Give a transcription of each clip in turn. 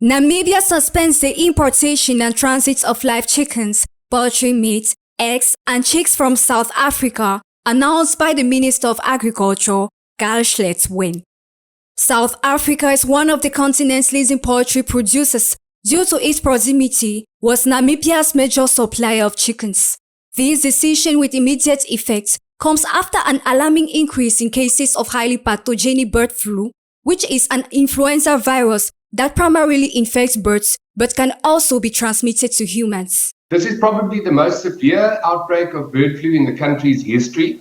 Namibia suspends the importation and transit of live chickens, poultry meat, eggs, and chicks from South Africa, announced by the Minister of Agriculture, Win. South Africa is one of the continent's leading poultry producers due to its proximity, was Namibia's major supplier of chickens. This decision with immediate effect comes after an alarming increase in cases of highly pathogenic bird flu, which is an influenza virus that primarily infects birds but can also be transmitted to humans. This is probably the most severe outbreak of bird flu in the country's history.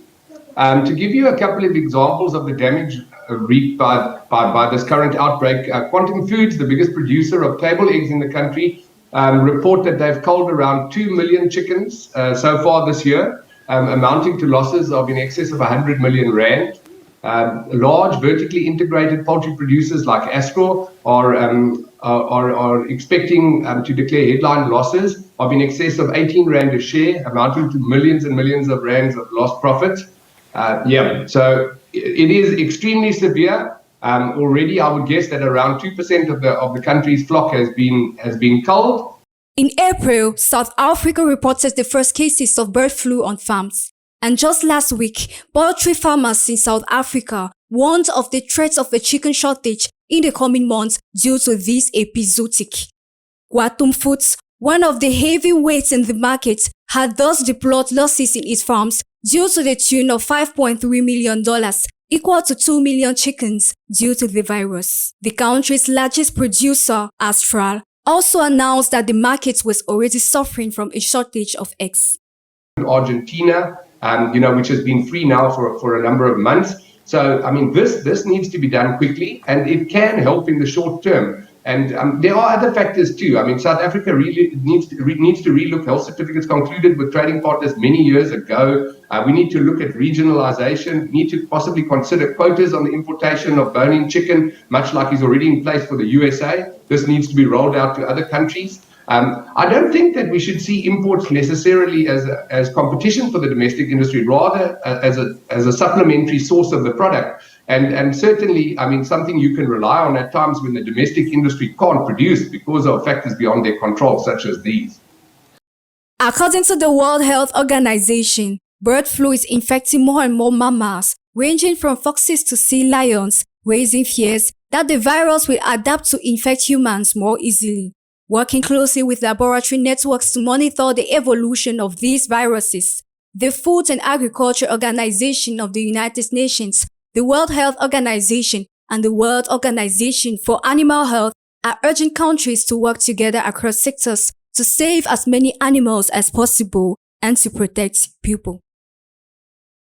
To give you a couple of examples of the damage wreaked by this current outbreak, Quantum Foods, the biggest producer of table eggs in the country, report that they've culled around 2 million chickens so far this year, amounting to losses of in excess of 100 million rand. Large vertically integrated poultry producers like Astro are expecting to declare headline losses of in excess of 18 rand a share, amounting to millions and millions of rands of lost profits. So it is extremely severe. Already, I would guess that around 2% of the country's flock has been culled. In April, South Africa reported the first cases of bird flu on farms. And just last week, poultry farmers in South Africa warned of the threat of a chicken shortage in the coming months due to this episodic. Quantum Foods, one of the heavyweights in the market, had thus deplored losses in its farms due to the tune of $5.3 million, equal to 2 million chickens, due to the virus. The country's largest producer, Astral, also announced that the market was already suffering from a shortage of eggs. Argentina, which has been free now for a number of months. So, this needs to be done quickly, and it can help in the short term. And there are other factors too. South Africa really needs to relook health certificates concluded with trading partners many years ago. We need to look at regionalization. We need to possibly consider quotas on the importation of bone-in chicken, much like is already in place for the USA. This needs to be rolled out to other countries. I don't think that we should see imports necessarily as competition for the domestic industry, rather as a supplementary source of the product. And certainly, something you can rely on at times when the domestic industry can't produce because of factors beyond their control, such as these. According to the World Health Organization, bird flu is infecting more and more mammals, ranging from foxes to sea lions, raising fears that the virus will adapt to infect humans more easily. Working closely with laboratory networks to monitor the evolution of these viruses, the Food and Agriculture Organization of the United Nations, the World Health Organization, and the World Organization for Animal Health are urging countries to work together across sectors to save as many animals as possible and to protect people.